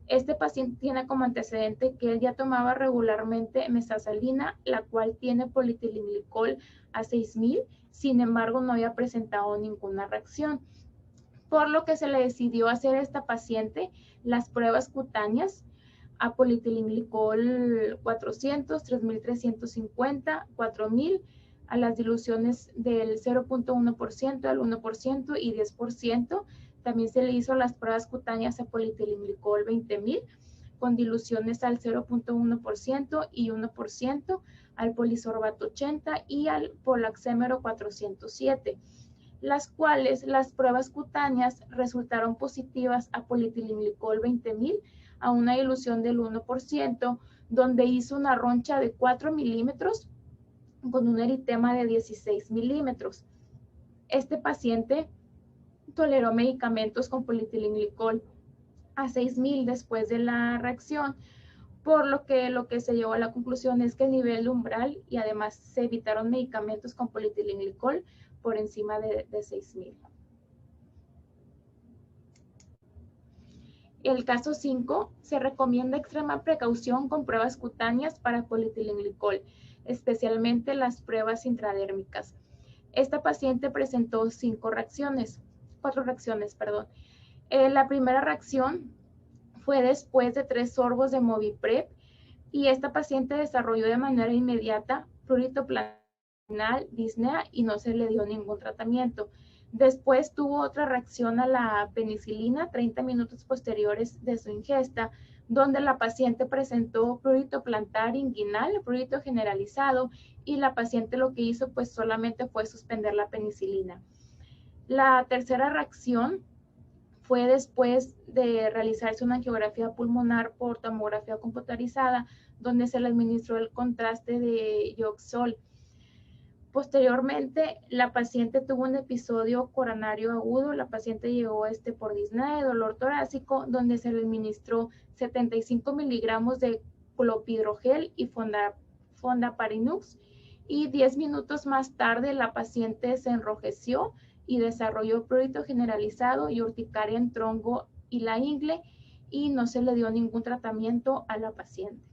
Este paciente tiene como antecedente que él ya tomaba regularmente mezazalina, la cual tiene polietilenglicol a 6000, sin embargo no había presentado ninguna reacción, por lo que se le decidió hacer a esta paciente las pruebas cutáneas a polietilenglicol 400, 3350, 4000, a las diluciones del 0.1% al 1% y 10%. También se le hizo las pruebas cutáneas a polietilenglicol 20000 con diluciones al 0.1% y 1%, al polisorbato 80 y al polaxémero 407, las cuales las pruebas cutáneas resultaron positivas a polietilenglicol 20000 a una dilución del 1%, donde hizo una roncha de 4 milímetros con un eritema de 16 milímetros. Este paciente toleró medicamentos con polietilenglicol a 6000 después de la reacción, por lo que se llegó a la conclusión es que el nivel umbral y además se evitaron medicamentos con polietilenglicol por encima de 6000. El caso 5, se recomienda extrema precaución con pruebas cutáneas para polietilenglicol, especialmente las pruebas intradérmicas. Esta paciente presentó 4 reacciones. La primera reacción fue después de 3 sorbos de Moviprep y esta paciente desarrolló de manera inmediata prurito planal, disnea y no se le dio ningún tratamiento. Después tuvo otra reacción a la penicilina 30 minutos posteriores de su ingesta, donde la paciente presentó prurito plantar inguinal, prurito generalizado, y la paciente lo que hizo pues solamente fue suspender la penicilina. La tercera reacción fue después de realizarse una angiografía pulmonar por tomografía computarizada, donde se le administró el contraste de Yoxol. Posteriormente, la paciente tuvo un episodio coronario agudo. La paciente llegó por disnea de dolor torácico, donde se le administró 75 miligramos de clopidogrel y fondaparinux. Y 10 minutos más tarde, la paciente se enrojeció y desarrolló prurito generalizado y urticaria en tronco y la ingle, y no se le dio ningún tratamiento a la paciente.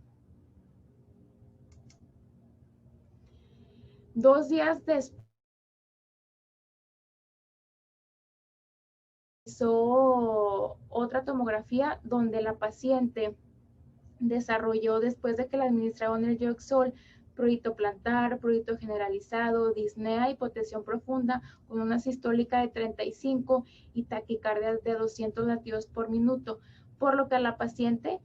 2 días después hizo otra tomografía donde la paciente desarrolló, después de que le administraron el Yoexol, prurito plantar, prurito generalizado, disnea, hipotensión profunda con una sistólica de 35 y taquicardia de 200 latidos por minuto, por lo que a la paciente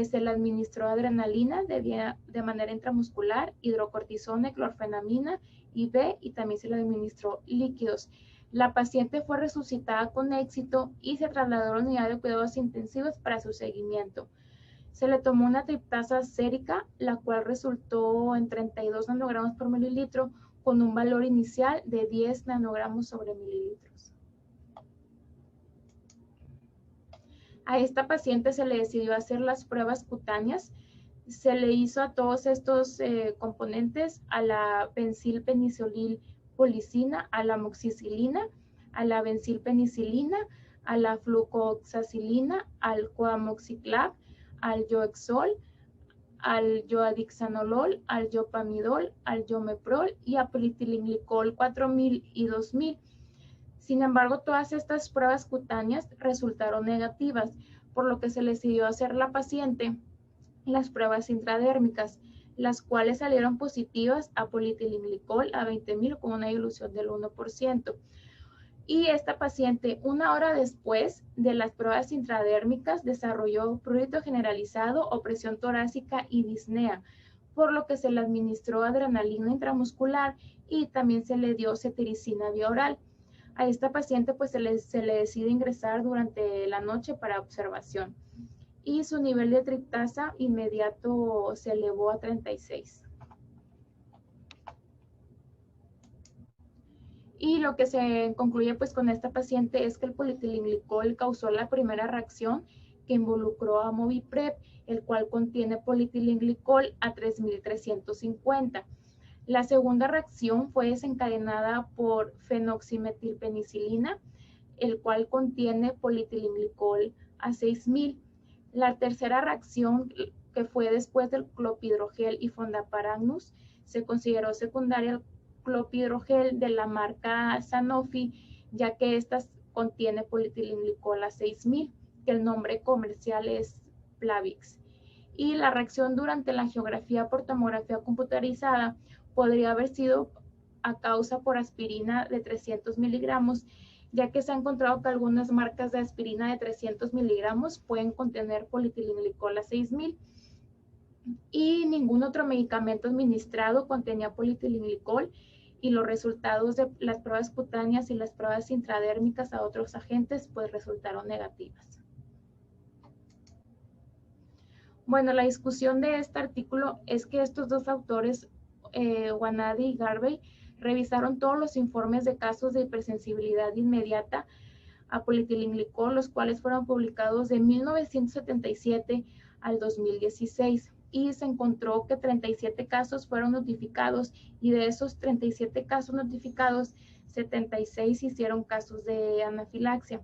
se le administró adrenalina de manera intramuscular, hidrocortisona, clorfenamina, IV, y también se le administró líquidos. La paciente fue resucitada con éxito y se trasladó a la unidad de cuidados intensivos para su seguimiento. Se le tomó una triptasa sérica, la cual resultó en 32 nanogramos por mililitro, con un valor inicial de 10 nanogramos sobre mililitros. A esta paciente se le decidió hacer las pruebas cutáneas. Se le hizo a todos estos componentes, a la benzilpenicilil policina, a la amoxicilina, a la benzilpenicilina, a la flucoxacilina, al coamoxiclav, al Yoexol, al yoadixanolol, al yopamidol, al yomeprol y a politilinglicol 4000 y 2000. Sin embargo, todas estas pruebas cutáneas resultaron negativas, por lo que se le decidió hacer a la paciente las pruebas intradérmicas, las cuales salieron positivas a politilinglicol a 20.000 con una dilución del 1%. Y esta paciente, 1 hora después de las pruebas intradérmicas, desarrolló prurito generalizado, opresión torácica y disnea, por lo que se le administró adrenalina intramuscular y también se le dio cetiricina vía oral. A esta paciente pues se le decide ingresar durante la noche para observación y su nivel de triptasa inmediato se elevó a 36. Y lo que se concluye pues con esta paciente es que el politilinglicol causó la primera reacción que involucró a Moviprep, el cual contiene politilinglicol a 3350. La segunda reacción fue desencadenada por fenoximetilpenicilina, el cual contiene politilinglicol a 6000. La tercera reacción, que fue después del clopidogrel y fondaparanus, se consideró secundaria al clopidogrel de la marca Sanofi, ya que esta contiene politilinglicol a 6000, que el nombre comercial es Plavix. Y la reacción durante la angiografía por tomografía computarizada podría haber sido a causa por aspirina de 300 miligramos, ya que se ha encontrado que algunas marcas de aspirina de 300 miligramos pueden contener politilinglicol a 6000 y ningún otro medicamento administrado contenía politilinglicol, y los resultados de las pruebas cutáneas y las pruebas intradérmicas a otros agentes pues resultaron negativas. Bueno, la discusión de este artículo es que estos dos autores, Wanadi y Garvey, revisaron todos los informes de casos de hipersensibilidad inmediata a politilinglicol, los cuales fueron publicados de 1977 al 2016, y se encontró que 37 casos fueron notificados, y de esos 37 casos notificados, 76 hicieron casos de anafilaxia,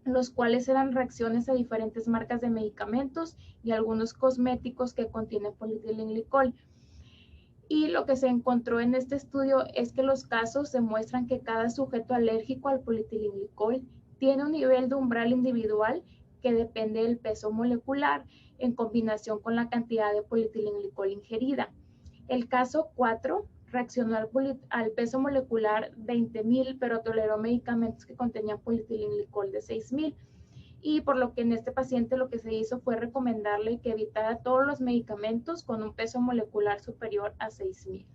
los cuales eran reacciones a diferentes marcas de medicamentos y algunos cosméticos que contienen politilinglicol. Y lo que se encontró en este estudio es que los casos demuestran que cada sujeto alérgico al politilinglicol tiene un nivel de umbral individual que depende del peso molecular en combinación con la cantidad de politilinglicol ingerida. El caso 4 reaccionó al peso molecular 20.000, pero toleró medicamentos que contenían politilinglicol de 6.000. Y por lo que en este paciente lo que se hizo fue recomendarle que evitara todos los medicamentos con un peso molecular superior a 6.000.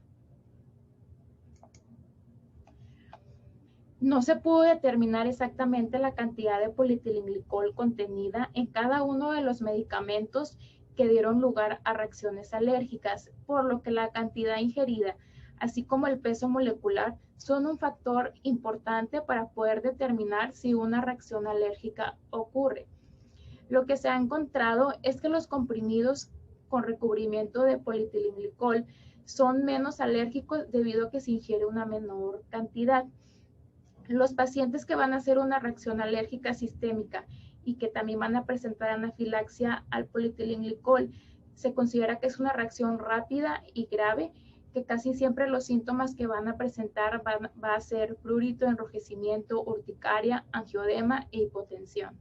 No se pudo determinar exactamente la cantidad de politilinglicol contenida en cada uno de los medicamentos que dieron lugar a reacciones alérgicas, por lo que la cantidad ingerida, así como el peso molecular, son un factor importante para poder determinar si una reacción alérgica ocurre. Lo que se ha encontrado es que los comprimidos con recubrimiento de politilinglicol son menos alérgicos debido a que se ingiere una menor cantidad. Los pacientes que van a hacer una reacción alérgica sistémica y que también van a presentar anafilaxia al polietilenglicol, se considera que es una reacción rápida y grave, que casi siempre los síntomas que van a presentar va a ser prurito, enrojecimiento, urticaria, angioedema e hipotensión.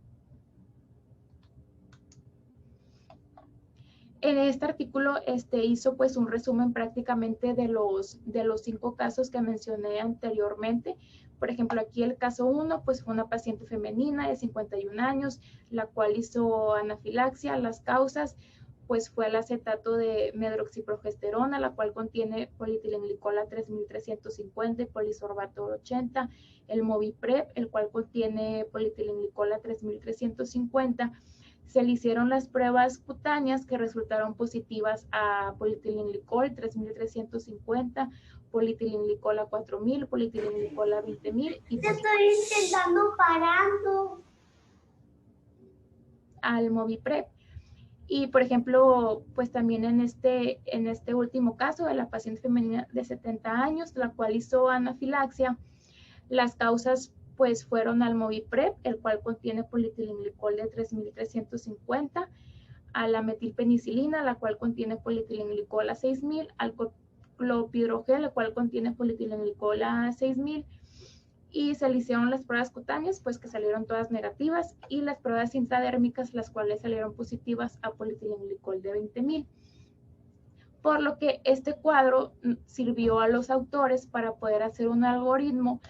En este artículo hizo pues un resumen prácticamente de los 5 casos que mencioné anteriormente. Por ejemplo, aquí el caso 1 pues fue una paciente femenina de 51 años, la cual hizo anafilaxia. Las causas pues fue el acetato de medroxiprogesterona, la cual contiene polietilenglicol a 3350 y polisorbato 80, el Moviprep, el cual contiene polietilenglicol a 3350. Se le hicieron las pruebas cutáneas que resultaron positivas a polietilenglicol 3350, polietilenglicol a 4000, polietilenglicol a 20000 y te estoy intentando parando al Moviprep. Y por ejemplo, pues también en este último caso de la paciente femenina de 70 años, la cual hizo anafilaxia, las causas pues fueron al Moviprep, el cual contiene polietilenglicol de 3350, a la metilpenicilina, la cual contiene polietilenglicol a 6000, al clopidogrel, el cual contiene polietilenglicol a 6000, y se le hicieron las pruebas cutáneas, pues que salieron todas negativas, y las pruebas intradérmicas, las cuales salieron positivas a polietilenglicol de 20000. Por lo que este cuadro sirvió a los autores para poder hacer un algoritmo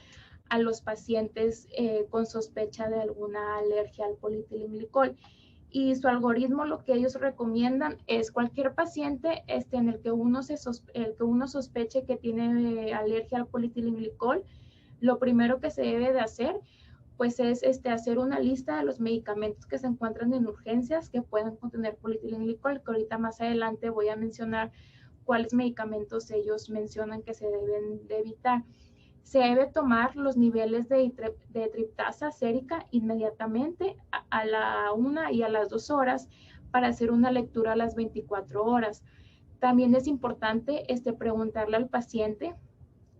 a los pacientes con sospecha de alguna alergia al polietilenglicol. Y su algoritmo, lo que ellos recomiendan es cualquier paciente en el que uno sospeche que tiene alergia al polietilenglicol, lo primero que se debe de hacer pues es hacer una lista de los medicamentos que se encuentran en urgencias que puedan contener polietilenglicol, que ahorita más adelante voy a mencionar cuáles medicamentos ellos mencionan que se deben de evitar. Se debe tomar los niveles de triptasa sérica inmediatamente a la 1 y a las 2 horas para hacer una lectura a las 24 horas. También es importante preguntarle al paciente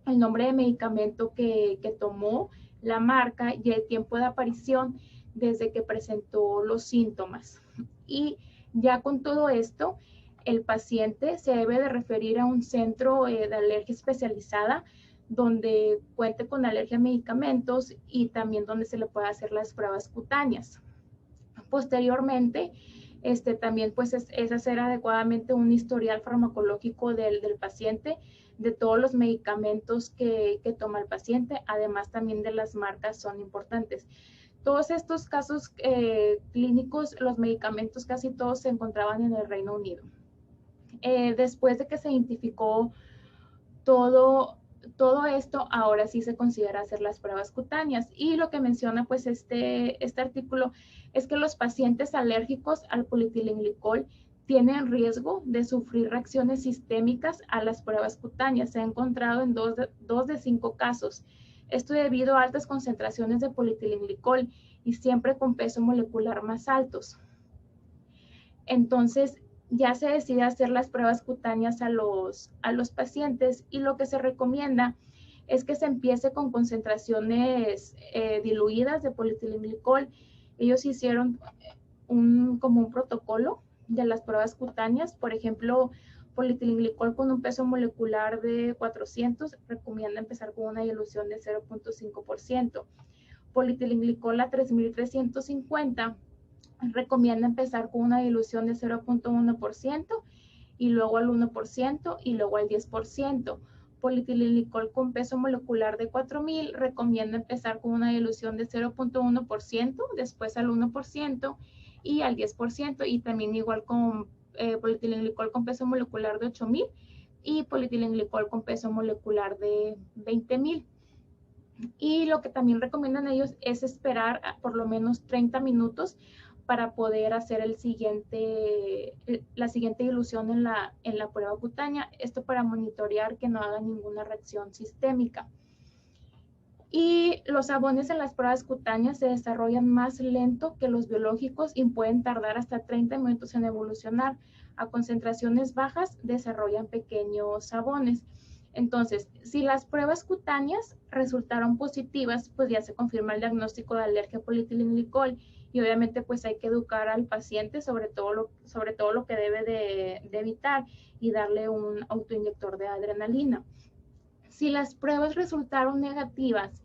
el nombre de medicamento que tomó, la marca y el tiempo de aparición desde que presentó los síntomas. Y ya con todo esto, el paciente se debe de referir a un centro de alergia especializada donde cuente con alergia a medicamentos y también donde se le pueda hacer las pruebas cutáneas. Posteriormente, también pues es hacer adecuadamente un historial farmacológico del paciente, de todos los medicamentos que toma el paciente, además también de las marcas son importantes. Todos estos casos clínicos, los medicamentos casi todos se encontraban en el Reino Unido. Después de que se identificó todo esto, ahora sí se considera hacer las pruebas cutáneas. Y lo que menciona pues este artículo es que los pacientes alérgicos al polietilenglicol tienen riesgo de sufrir reacciones sistémicas a las pruebas cutáneas. Se ha encontrado en 2 de 5 casos. Esto debido a altas concentraciones de polietilenglicol y siempre con peso molecular más altos. Entonces, ya se decide hacer las pruebas cutáneas a los pacientes y lo que se recomienda es que se empiece con concentraciones diluidas de polietilenglicol. Ellos hicieron como un protocolo de las pruebas cutáneas. Por ejemplo, polietilenglicol con un peso molecular de 400, recomienda empezar con una dilución de 0.5%. Polietilenglicol a 3350, recomienda empezar con una dilución de 0.1% y luego al 1% y luego al 10%. Polietilenglicol con peso molecular de 4000, recomienda empezar con una dilución de 0.1%, después al 1% y al 10%, y también igual con polietilenglicol con peso molecular de 8000 y polietilenglicol con peso molecular de 20000. Y lo que también recomiendan ellos es esperar por lo menos 30 minutos para poder hacer la siguiente dilución en la prueba cutánea, esto para monitorear que no haga ninguna reacción sistémica. Y los sabones en las pruebas cutáneas se desarrollan más lento que los biológicos y pueden tardar hasta 30 minutos en evolucionar. A concentraciones bajas desarrollan pequeños sabones. Entonces, si las pruebas cutáneas resultaron positivas, pues ya se confirma el diagnóstico de alergia a polietilenglicol y obviamente pues hay que educar al paciente sobre todo lo que debe de evitar y darle un autoinyector de adrenalina. Si las pruebas resultaron negativas,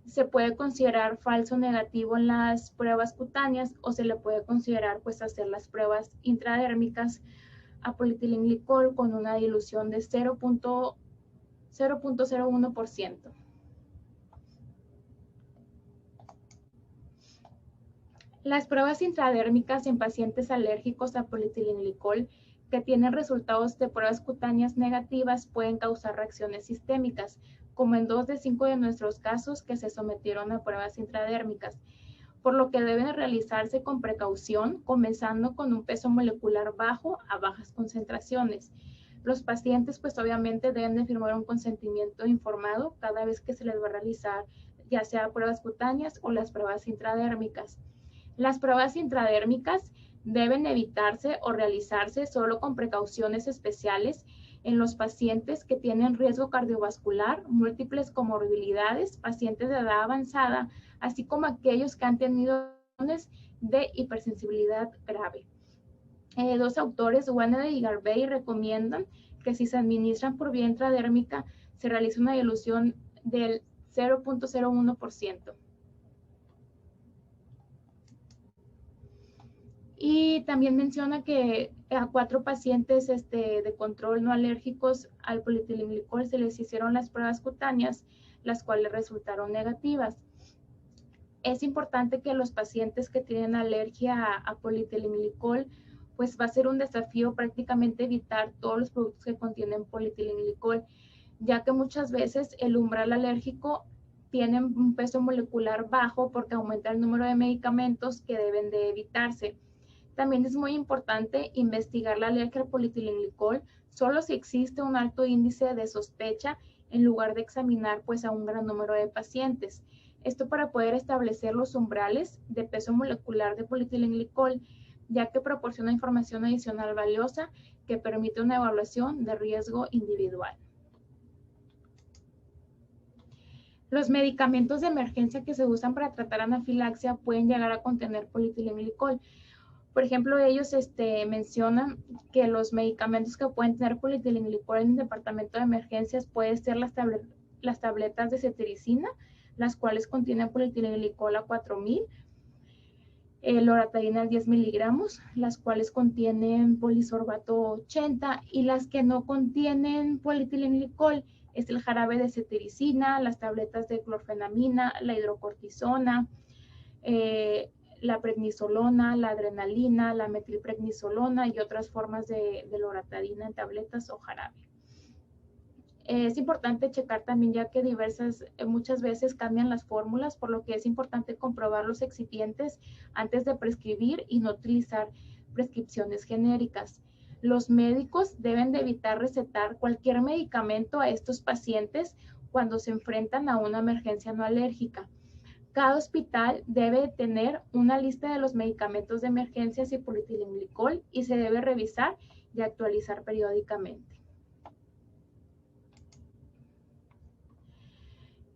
se puede considerar falso negativo en las pruebas cutáneas o se le puede considerar pues hacer las pruebas intradérmicas a polietilenglicol con una dilución de 0.01%. Las pruebas intradérmicas en pacientes alérgicos a polietilenglicol que tienen resultados de pruebas cutáneas negativas pueden causar reacciones sistémicas, como en 2 de 5 de nuestros casos que se sometieron a pruebas intradérmicas, por lo que deben realizarse con precaución, comenzando con un peso molecular bajo a bajas concentraciones. Los pacientes pues obviamente deben de firmar un consentimiento informado cada vez que se les va a realizar ya sea pruebas cutáneas o las pruebas intradérmicas. Las pruebas intradérmicas deben evitarse o realizarse solo con precauciones especiales en los pacientes que tienen riesgo cardiovascular, múltiples comorbilidades, pacientes de edad avanzada, así como aquellos que han tenido de hipersensibilidad grave. Dos autores, Wanade y Garvey, recomiendan que si se administran por vía intradérmica se realice una dilución del 0.01%. Y también menciona que a 4 pacientes de control no alérgicos al polietilenglicol se les hicieron las pruebas cutáneas, las cuales resultaron negativas. Es importante que los pacientes que tienen alergia a polietilenglicol, pues va a ser un desafío prácticamente evitar todos los productos que contienen polietilenglicol, ya que muchas veces el umbral alérgico tiene un peso molecular bajo porque aumenta el número de medicamentos que deben de evitarse. También es muy importante investigar la alergia al polietilenglicol solo si existe un alto índice de sospecha en lugar de examinar pues a un gran número de pacientes. Esto para poder establecer los umbrales de peso molecular de polietilenglicol, ya que proporciona información adicional valiosa que permite una evaluación de riesgo individual. Los medicamentos de emergencia que se usan para tratar anafilaxia pueden llegar a contener polietilenglicol. Por ejemplo, ellos mencionan que los medicamentos que pueden tener polietilenglicol en el departamento de emergencias pueden ser las tabletas de cetiricina, las cuales contienen polietilenglicol a 4000, loratadina a 10 miligramos, las cuales contienen polisorbato 80, y las que no contienen polietilenglicol es el jarabe de cetiricina, las tabletas de clorfenamina, la hidrocortisona, la prednisolona, la adrenalina, la metilprednisolona y otras formas de loratadina en tabletas o jarabe. Es importante checar también ya que muchas veces cambian las fórmulas, por lo que es importante comprobar los excipientes antes de prescribir y no utilizar prescripciones genéricas. Los médicos deben de evitar recetar cualquier medicamento a estos pacientes cuando se enfrentan a una emergencia no alérgica. Cada hospital debe tener una lista de los medicamentos de emergencias y polietilenglicol y se debe revisar y actualizar periódicamente.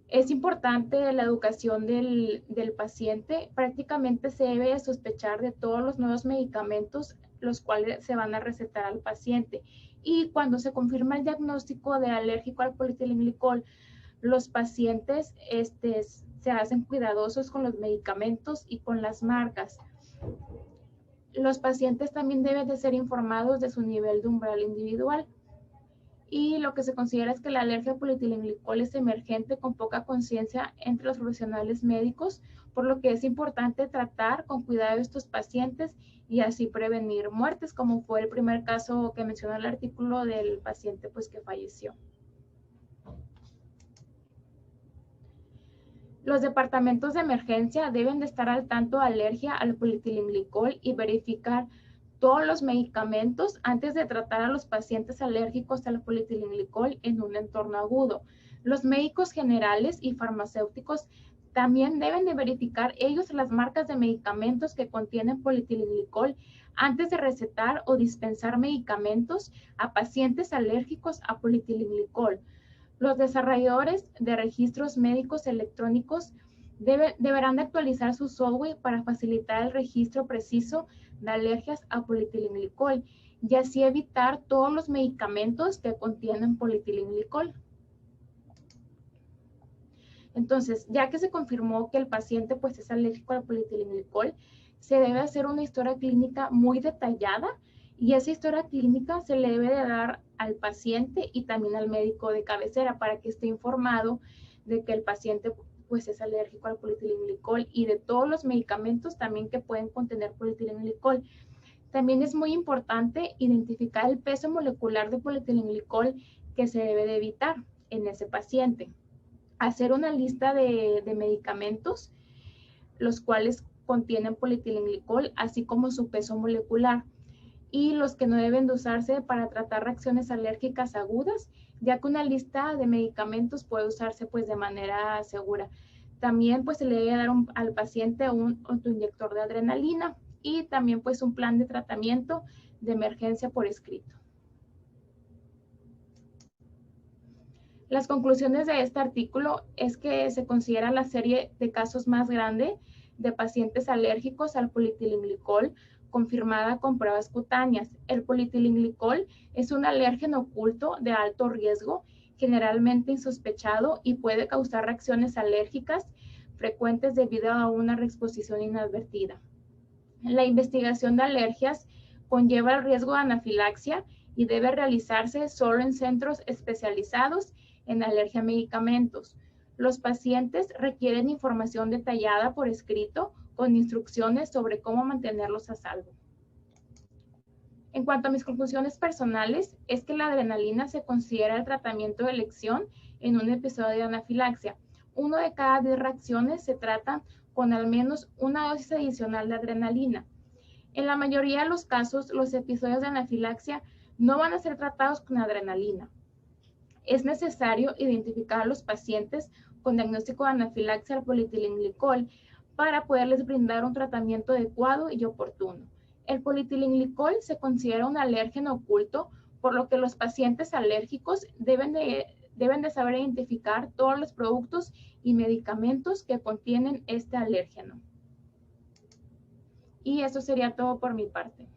Es importante la educación del paciente. Prácticamente se debe sospechar de todos los nuevos medicamentos los cuales se van a recetar al paciente. Y cuando se confirma el diagnóstico de alérgico al polietilenglicol, los pacientes se hacen cuidadosos con los medicamentos y con las marcas. Los pacientes también deben de ser informados de su nivel de umbral individual. Y lo que se considera es que la alergia al polietilenglicol es emergente con poca conciencia entre los profesionales médicos, por lo que es importante tratar con cuidado a estos pacientes y así prevenir muertes, como fue el primer caso que menciona el artículo del paciente pues que falleció. Los departamentos de emergencia deben de estar al tanto de alergia al polietilenglicol y verificar todos los medicamentos antes de tratar a los pacientes alérgicos al polietilenglicol en un entorno agudo. Los médicos generales y farmacéuticos también deben de verificar ellos las marcas de medicamentos que contienen polietilenglicol antes de recetar o dispensar medicamentos a pacientes alérgicos a polietilenglicol. Los desarrolladores de registros médicos electrónicos deberán de actualizar su software para facilitar el registro preciso de alergias a polietilenglicol y así evitar todos los medicamentos que contienen polietilenglicol. Entonces, ya que se confirmó que el paciente pues es alérgico al polietilenglicol, se debe hacer una historia clínica muy detallada y esa historia clínica se le debe de dar al paciente y también al médico de cabecera para que esté informado de que el paciente pues es alérgico al polietilenglicol y de todos los medicamentos también que pueden contener polietilenglicol. También es muy importante identificar el peso molecular de polietilenglicol que se debe de evitar en ese paciente. Hacer una lista de medicamentos, los cuales contienen polietilenglicol, así como su peso molecular, y los que no deben de usarse para tratar reacciones alérgicas agudas, ya que una lista de medicamentos puede usarse pues de manera segura. También pues se le debe dar al paciente un autoinyector de adrenalina y también pues un plan de tratamiento de emergencia por escrito. Las conclusiones de este artículo es que se considera la serie de casos más grande de pacientes alérgicos al polietilenglicol confirmada con pruebas cutáneas. El polietilenglicol es un alérgeno oculto de alto riesgo, generalmente insospechado y puede causar reacciones alérgicas frecuentes debido a una reexposición inadvertida. La investigación de alergias conlleva el riesgo de anafilaxia y debe realizarse solo en centros especializados en alergia a medicamentos. Los pacientes requieren información detallada por escrito con instrucciones sobre cómo mantenerlos a salvo. En cuanto a mis conclusiones personales, es que la adrenalina se considera el tratamiento de elección en un episodio de anafilaxia. 1 de cada 10 reacciones se tratan con al menos una dosis adicional de adrenalina. En la mayoría de los casos, los episodios de anafilaxia no van a ser tratados con adrenalina. Es necesario identificar a los pacientes con diagnóstico de anafilaxia al polietilenglicol para poderles brindar un tratamiento adecuado y oportuno. El polietilenglicol se considera un alérgeno oculto, por lo que los pacientes alérgicos deben de saber identificar todos los productos y medicamentos que contienen este alérgeno. Y eso sería todo por mi parte.